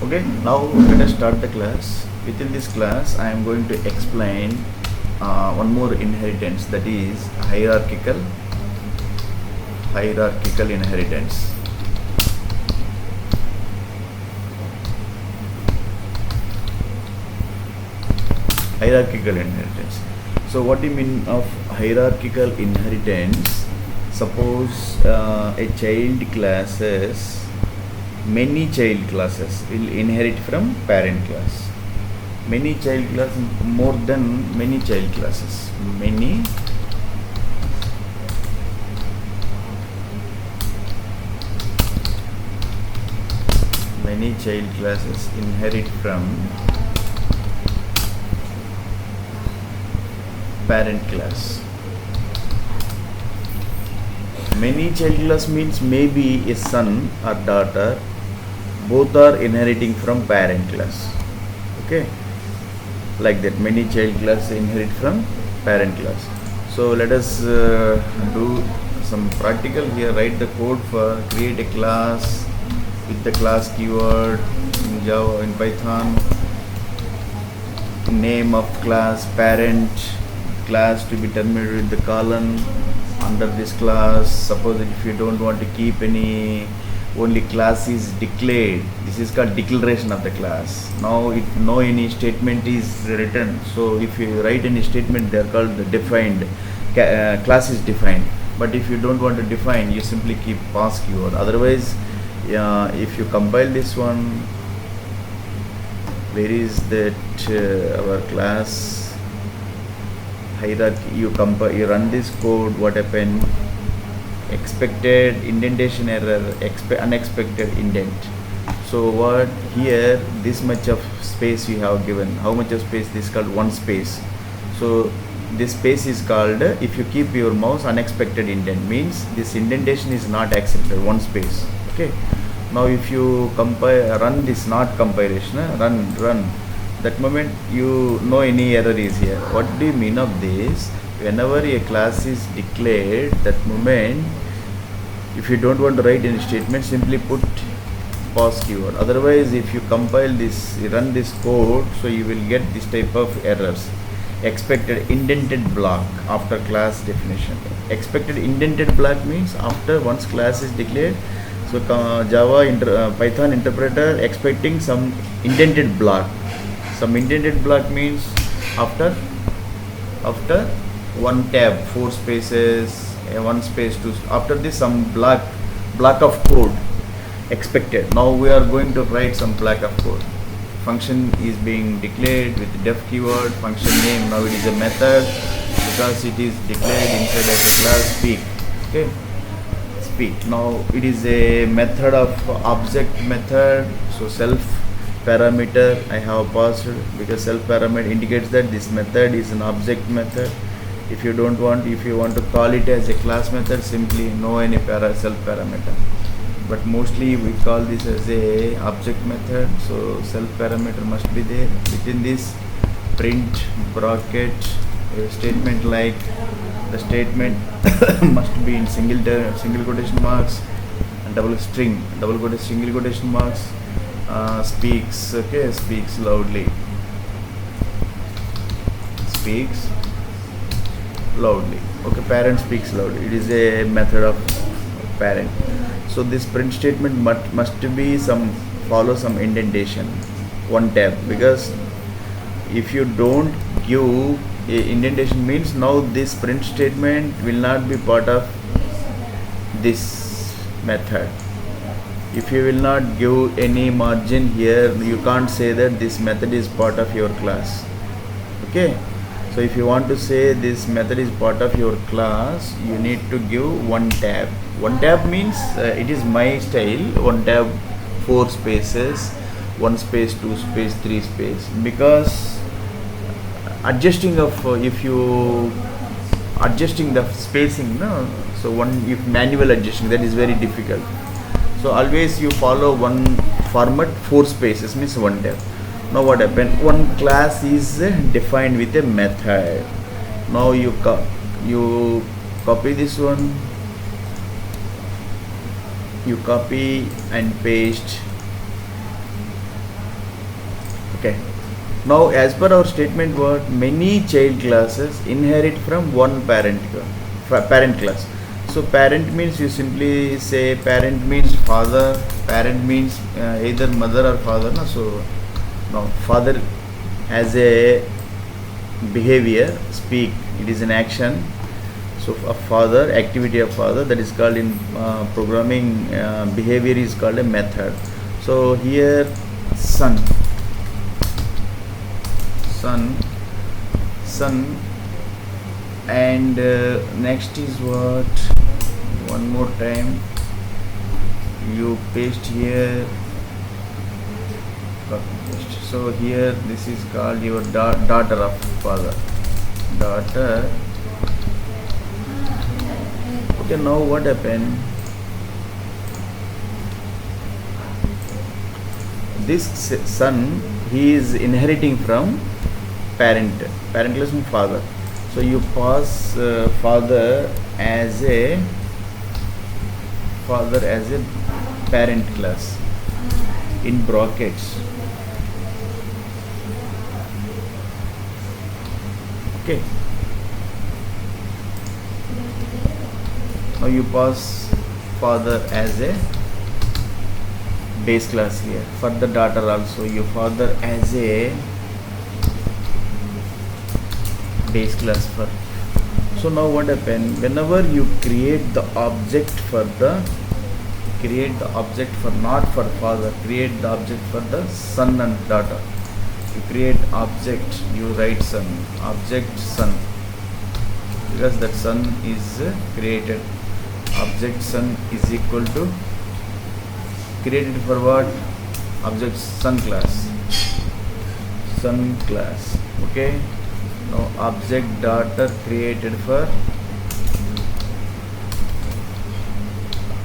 Okay, now let us start the class. Within this class, I am going to explain one more inheritance, that is hierarchical inheritance. Hierarchical inheritance. So what do you mean of hierarchical inheritance? Suppose a child classes, many child classes will inherit from parent class. Many child classes, more than many child classes. Many child classes inherit from parent class. Many child class means maybe a son or daughter, both are inheriting from parent class. Okay, like that, many child class inherit from parent class. So let us do some practical here. Write the code for create a class with the class keyword in Java, in Python. Name of class parent, class to be terminated with the colon. Under this class, suppose if you don't want to keep any, only class is declared, this is called declaration of the class. Now no any statement is written, so if you write any statement, they are called the defined, class is defined. But if you don't want to define, you simply keep pass keyword. Otherwise, if you compile this one, where is that our class hierarchy, you run this code, what happened? Expected indentation error, unexpected indent. So what here, this much of space we have given. How much of space? This is called one space. So this space is called, if you keep your mouse, unexpected indent, means this indentation is not accepted, one space. Okay, now if you run this, not compilation, run, that moment you know any error is here. What do you mean of this? Whenever a class is declared, that moment, if you don't want to write any statement, simply put pause keyword. Otherwise, if you compile this, run this code, so you will get this type of errors. Expected indented block after class definition. Expected indented block means after once class is declared, so Java Python interpreter expecting some indented block. Some indented block means after one tab, 4 spaces, one space, 2, after this some block of code expected. Now we are going to write some block of code. Function is being declared with def keyword. Function name, now it is a method because it is declared inside of a class speak. Okay, speak. Now it is a method of object method. So self parameter I have passed, because self parameter indicates that this method is an object method. If you want to call it as a class method, simply no any self parameter, but mostly we call this as a object method. So self parameter must be there. Within this, print bracket, a statement like the statement must be in single quotation marks and double quotation, single quotation marks. Speaks, okay, speaks loudly, okay, parent speaks loudly, it is a method of parent. So this print statement must be follow some indentation, one tab, because if you don't give a indentation, means now this print statement will not be part of this method. If you will not give any margin here, you can't say that this method is part of your class. Okay, so if you want to say this method is part of your class, you need to give one tab. One tab means it is my style, one tab, 4 spaces, 1 space, 2 space, 3 space, because adjusting of if you adjusting the spacing, no, so if manual adjusting, that is very difficult. So always you follow one format, 4 spaces means one tab. Now what happened? One class is defined with a method. Now you copy this one, you copy and paste Okay. Now, as per our statement, what many child classes inherit from one parent class. So, parent means you simply say parent means father. Parent means either mother or father. No? So, now father as a behavior, speak. It is an action. So, a father, activity of father, that is called in programming behavior is called a method. So here son, son, son, and next is what? One more time, you paste here. Copy paste. So here this is called your daughter of father. Daughter. Okay, now what happened? This son, he is inheriting from parent. Parentless means father. So you pass father as a parent class in brackets. Okay. Now you pass father as a base class here. For the daughter also, you father as a base class for. So now what happened? Whenever you create the object for not for father, create the object for the son and daughter. You create object, you write son, object son, because that son is created. Object son is equal to created for what? Object son class. Okay. Now object daughter created for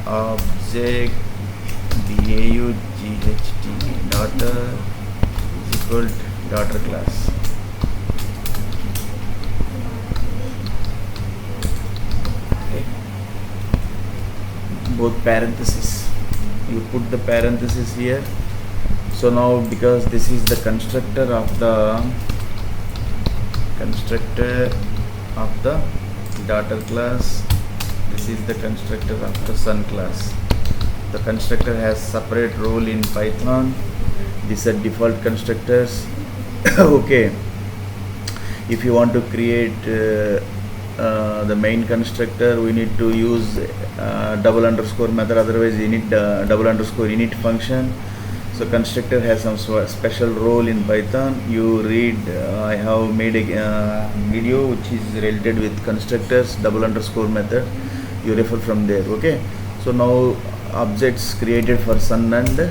object daught daughter is equal to daughter class. Okay. Both parentheses. You put the parenthesis here. So now, because this is the constructor of the daughter class, this is the constructor of the son class. The constructor has separate role in Python. These are default constructors. Okay, if you want to create the main constructor, we need to use double underscore method, otherwise you need double underscore init function. So constructor has some special role in Python. You read, I have made a video which is related with constructors, double underscore method. You refer from there. Okay. So now objects created for son and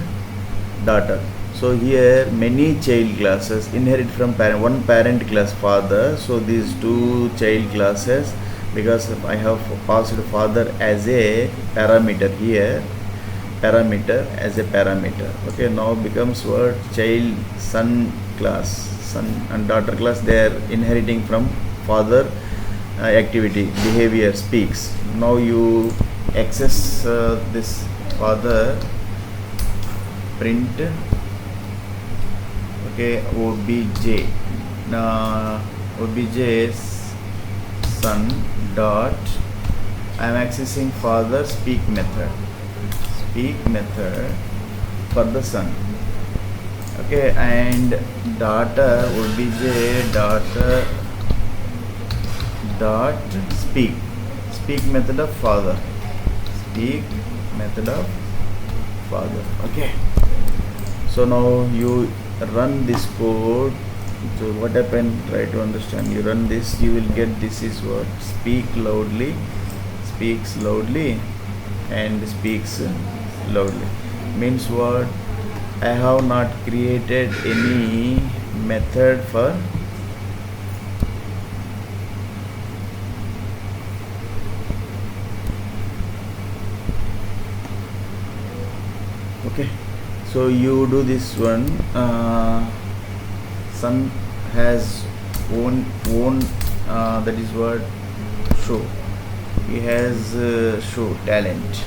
daughter. So here many child classes inherit from one parent class father. So these two child classes, because I have passed father as a parameter here, as a parameter. Okay, now becomes what? Child son class, son and daughter class. They are inheriting from father activity, behavior, speaks. Now you access this father, print, okay, obj. Now obj son dot, I am accessing father speak method for the son. Okay, and daughter obj daughter dot speak method of father, okay. So now you run this code. So what happened? Try to understand. You run this, you will get this is what? Speaks loudly, and speaks loudly. Means what? I have not created any method for okay. So you do this one. Son has own that is what? Show. He has show talent.